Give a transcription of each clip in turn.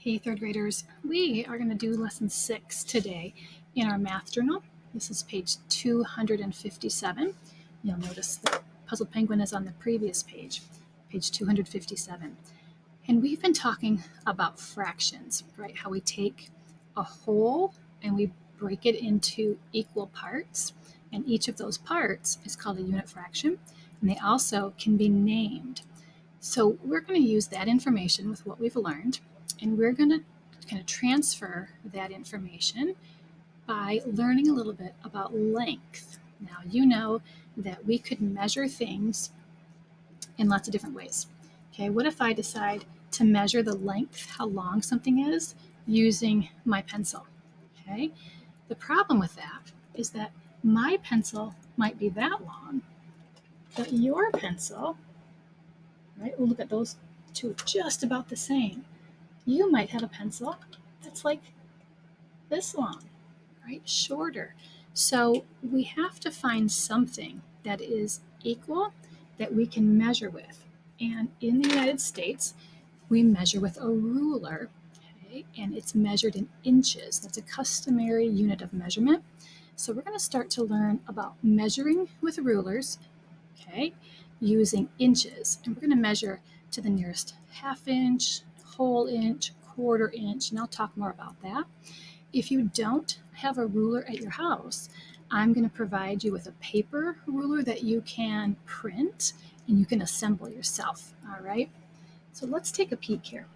Hey, third graders, we are going to do lesson 6 today in our math journal. This is page 257. You'll notice the puzzle penguin is on the previous page, page 257. And we've been talking about fractions, right? How we take a whole and we break it into equal parts. And each of those parts is called a unit fraction. And they also can be named. So we're going to use that information with what we've learned, and we're going to kind of transfer that information by learning a little bit about length. Now, you know that we could measure things in lots of different ways. Okay, what if I decide to measure the length, how long something is, using my pencil? Okay, the problem with that is that my pencil might be that long, but your pencil, right? We'll look at those two just about the same. You might have a pencil that's like this long, right? Shorter. So we have to find something that is equal that we can measure with. And in the United States, we measure with a ruler, okay? And it's measured in inches. That's a customary unit of measurement. So we're going to start to learn about measuring with rulers, okay, using inches. And we're going to measure to the nearest half inch, whole inch, quarter inch, and I'll talk more about that. If you don't have a ruler at your house, I'm going to provide you with a paper ruler that you can print and you can assemble yourself, all right? So let's take a peek here.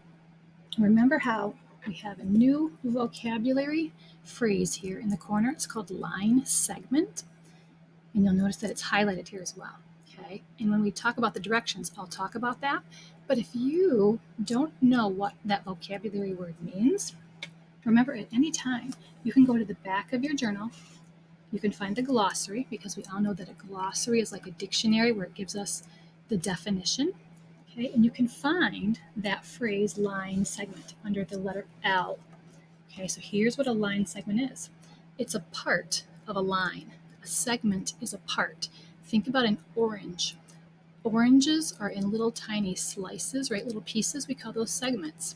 Remember how we have a new vocabulary phrase here in the corner. It's called line segment, and you'll notice that it's highlighted here as well. Okay, and when we talk about the directions, I'll talk about that. But if you don't know what that vocabulary word means, remember at any time, you can go to the back of your journal. You can find the glossary, because we all know that a glossary is like a dictionary where it gives us the definition. Okay, and you can find that phrase line segment under the letter L. Okay, so here's what a line segment is. It's a part of a line. A segment is a part. Think about an orange. Oranges are in little tiny slices, right? Little pieces. We call those segments.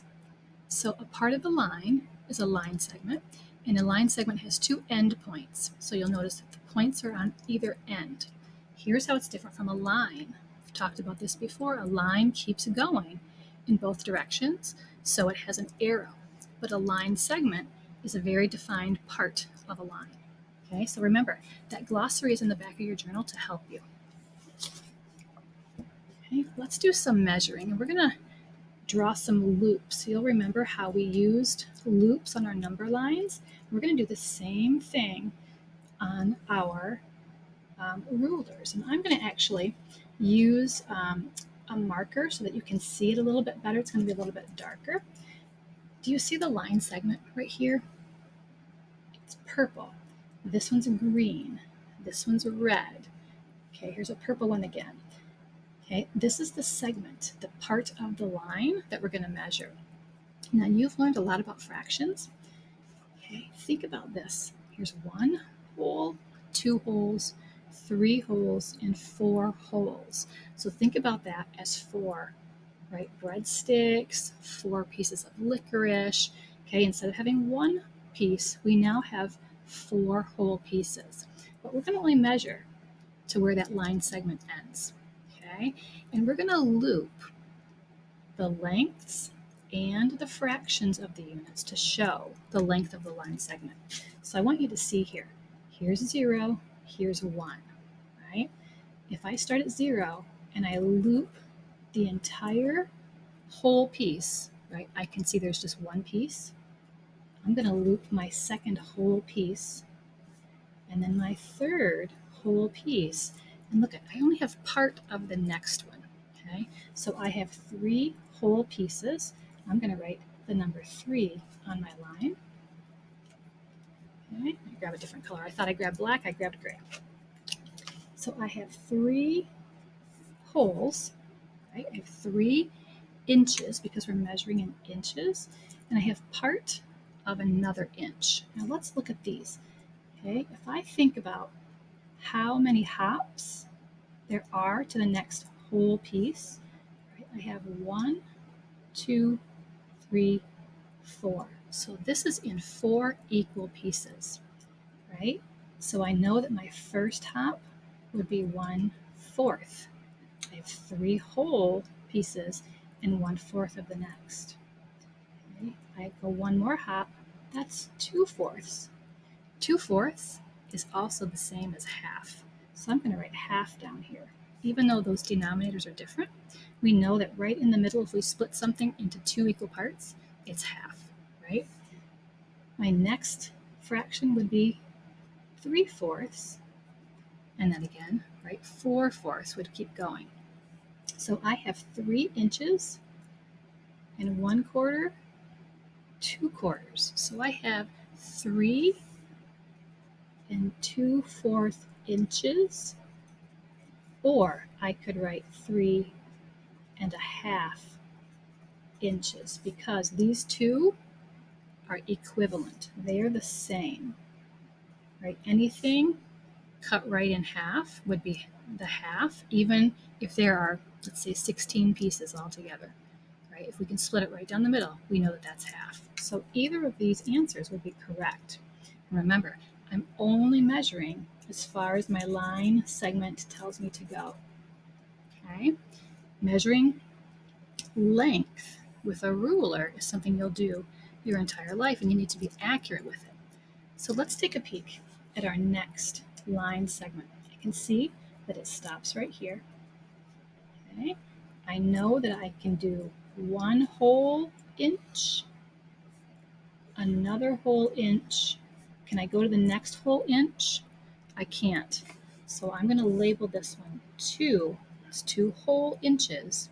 So a part of the line is a line segment, and a line segment has two end points. So you'll notice that the points are on either end. Here's how it's different from a line. We've talked about this before. A line keeps going in both directions, so it has an arrow. But a line segment is a very defined part of a line. Okay, so remember, that glossary is in the back of your journal to help you. Okay, let's do some measuring, and we're going to draw some loops. You'll remember how we used loops on our number lines. We're going to do the same thing on our rulers. And I'm going to actually use a marker so that you can see it a little bit better. It's going to be a little bit darker. Do you see the line segment right here? It's purple. This one's green. This one's red. Okay, here's a purple one again. Okay, this is the segment, the part of the line that we're going to measure. Now, you've learned a lot about fractions. Okay, think about this. Here's one hole, two holes, three holes, and four holes. So think about that as four, right? Breadsticks, four pieces of licorice. Okay, instead of having one piece, we now have four whole pieces. But we're going to only measure to where that line segment ends. Okay, and we're going to loop the lengths and the fractions of the units to show the length of the line segment. So I want you to see here. Here's 0, here's 1, right? If I start at 0 and I loop the entire whole piece, right? I can see there's just one piece. I'm going to loop my second whole piece, and then my third whole piece. And look, I only have part of the next one, okay? So I have three whole pieces. I'm going to write the number 3 on my line. Okay, I grab a different color. I thought I grabbed black, I grabbed gray. So I have 3 holes, right? I have 3 inches because we're measuring in inches, and I have part of another inch. Now let's look at these. Okay, if I think about how many hops there are to the next whole piece, right? I have 1, 2, 3, 4. So this is in 4 equal pieces, right? So I know that my first hop would be 1/4. I have 3 whole pieces and 1/4 of the next. Okay? I go one more hop, that's 2/4. 2/4 is also the same as half. So I'm going to write half down here. Even though those denominators are different, we know that right in the middle, if we split something into 2 equal parts, it's half, right? My next fraction would be 3/4, and then again, right, 4/4 would keep going. So I have 3 inches and 1/4, 2/4. So I have 3 2/4 inches, or I could write 3.5 inches because these two are equivalent. They are the same, right? Anything cut right in half would be the half, even if there are, let's say, 16 pieces altogether, right? If we can split it right down the middle, we know that that's half. So either of these answers would be correct. And remember, I'm only measuring as far as my line segment tells me to go. Okay? Measuring length with a ruler is something you'll do your entire life, and you need to be accurate with it. So let's take a peek at our next line segment. I can see that it stops right here. Okay? I know that I can do 1 whole inch, another whole inch. Can I go to the next whole inch? I can't. So I'm going to label this one 2. It's 2 whole inches.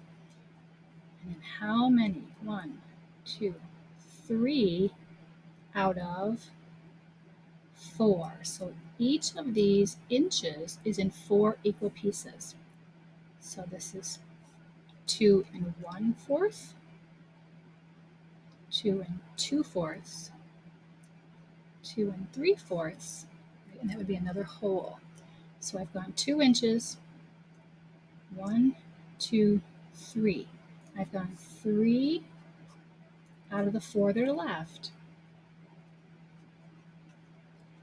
And then how many? 1, 2, 3 out of 4. So each of these inches is in 4 equal pieces. So this is 2 1/4, 2 2/4, 2 3/4, and that would be another whole. So I've gone 2 inches, 1, 2, 3. I've gone 3 out of the 4 that are left.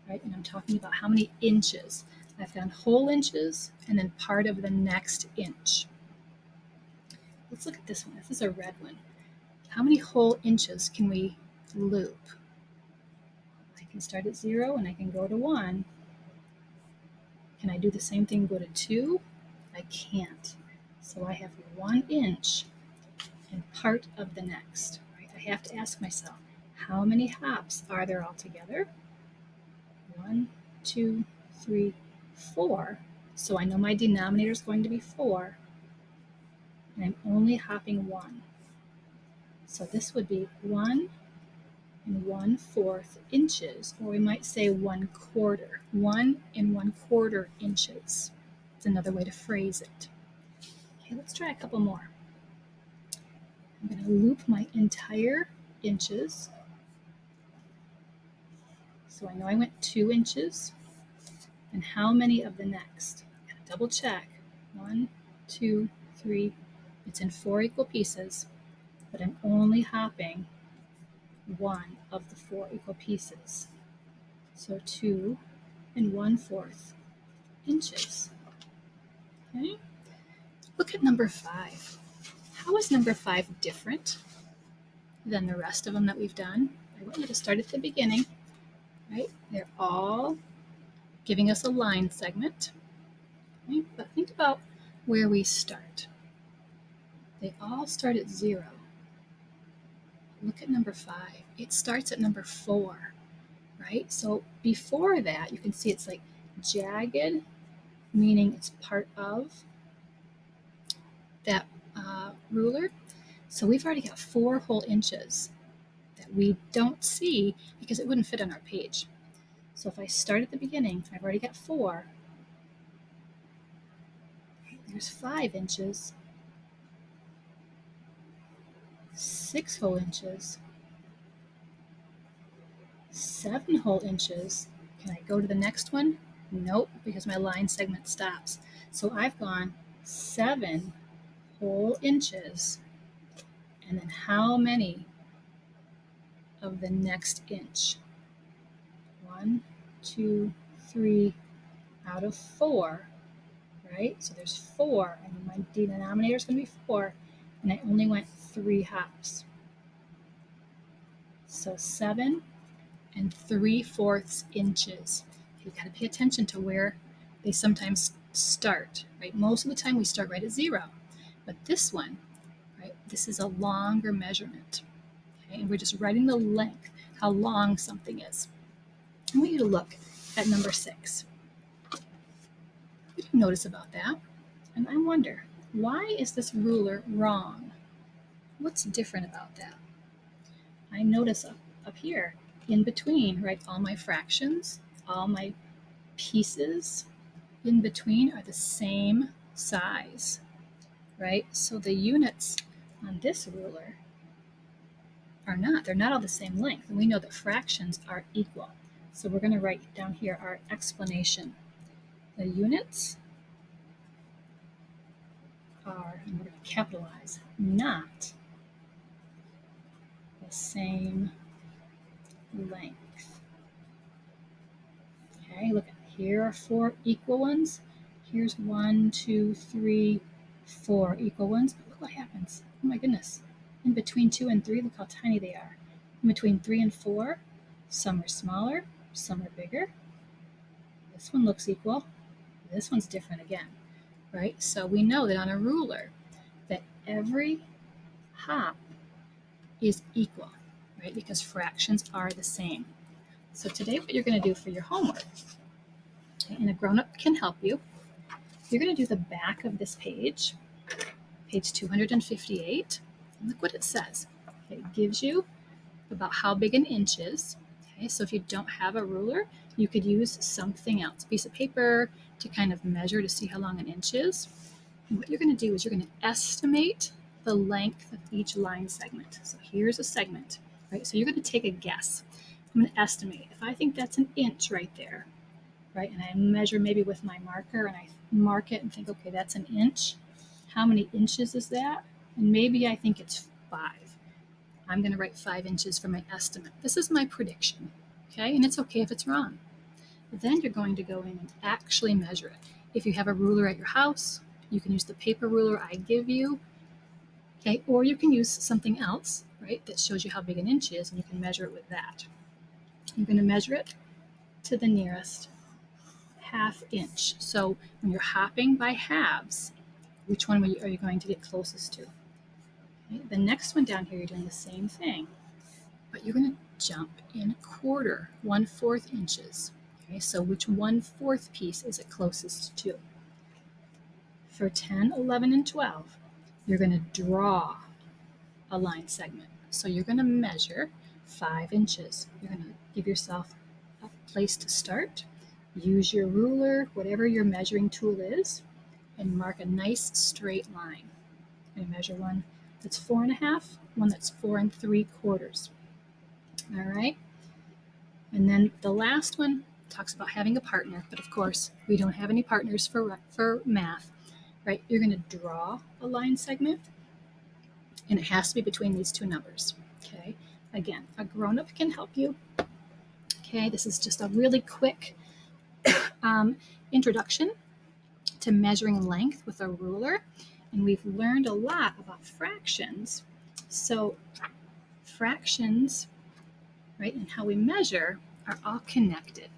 Right? And I'm talking about how many inches. I've done whole inches and then part of the next inch. Let's look at this one. This is a red one. How many whole inches can we loop? I can start at 0 and I can go to 1. Can I do the same thing, go to 2? I can't. So I have 1 inch and part of the next. Right? I have to ask myself, how many hops are there altogether? 1, 2, 3, 4. So I know my denominator is going to be 4, and I'm only hopping 1. So this would be 1 1/4 inches, or we might say 1/4. 1 1/4 inches. It's another way to phrase it. Okay, let's try a couple more. I'm going to loop my entire inches. So I know I went 2 inches. And how many of the next? I'm going to double check. 1, 2, 3. It's in 4 equal pieces, but I'm only hopping 1 of the 4 equal pieces. So 2 1/4 inches. Okay. Look at number 5. How is number 5 different than the rest of them that we've done? I want you to start at the beginning, right? They're all giving us a line segment. Okay? But think about where we start. They all start at 0. Look at number 5. It starts at number 4, right? So before that, you can see it's like jagged, meaning it's part of that ruler. So we've already got 4 whole inches that we don't see because it wouldn't fit on our page. So if I start at the beginning, I've already got 4. There's 5 inches, 6 whole inches, 7 whole inches. Can I go to the next one? Nope, because my line segment stops. So I've gone 7 whole inches. And then how many of the next inch. 1, 2, 3 out of 4, right? So there's 4, and my denominator is going to be 4, and I only went 3 hops. So 7 3/4 inches. You got to pay attention to where they sometimes start, right? Most of the time we start right at 0, but this one, right? This is a longer measurement, okay? And we're just writing the length, how long something is. I want you to look at number 6. What do you notice about that? And I wonder, why is this ruler wrong? What's different about that? I notice up here, in between, right, all my fractions, all my pieces in between are the same size, right? So the units on this ruler are not. They're not all the same length. And we know that fractions are equal. So we're going to write down here our explanation. The units are, and we're going to capitalize, not the same length. Okay, look, here are 4 equal ones. Here's 1, 2, 3, 4 equal ones. But look what happens. Oh my goodness. In between 2 and 3, look how tiny they are. In between 3 and 4, some are smaller, some are bigger. This one looks equal. This one's different again, right? So we know that on a ruler that every hop is equal, right? Because fractions are the same. So today what you're going to do for your homework, and a grown-up can help you, you're going to do the back of this page, page 258, and look what it says. It gives you about how big an inch is. Okay, so if you don't have a ruler, you could use something else, a piece of paper, to kind of measure to see how long an inch is. And what you're going to do is you're going to estimate the length of each line segment. So here's a segment, right? So you're going to take a guess. I'm going to estimate. If I think that's an inch right there, right, and I measure maybe with my marker and I mark it and think, okay, that's an inch. How many inches is that? And maybe I think it's 5. I'm going to write 5 inches for my estimate. This is my prediction, okay? And it's okay if it's wrong. Then you're going to go in and actually measure it. If you have a ruler at your house, you can use the paper ruler I give you, okay? Or you can use something else, right, that shows you how big an inch is, and you can measure it with that. You're going to measure it to the nearest ½ inch. So when you're hopping by halves, which one are you going to get closest to? Okay. The next one down here, you're doing the same thing, but you're going to jump in 1/4 inches. Okay, so which 1/4 piece is it closest to? For 10, 11, and 12, you're going to draw a line segment. So you're going to measure 5 inches. You're going to give yourself a place to start. Use your ruler, whatever your measuring tool is, and mark a nice straight line. I'm going to measure one that's 4 1/2, one that's 4 3/4. All right. And then the last one talks about having a partner, but of course we don't have any partners for math, right? You're going to draw a line segment, and it has to be between these two numbers. Okay. Again, a grown-up can help you. Okay. This is just a really quick introduction to measuring length with a ruler, and we've learned a lot about fractions. So fractions, right, and how we measure are all connected.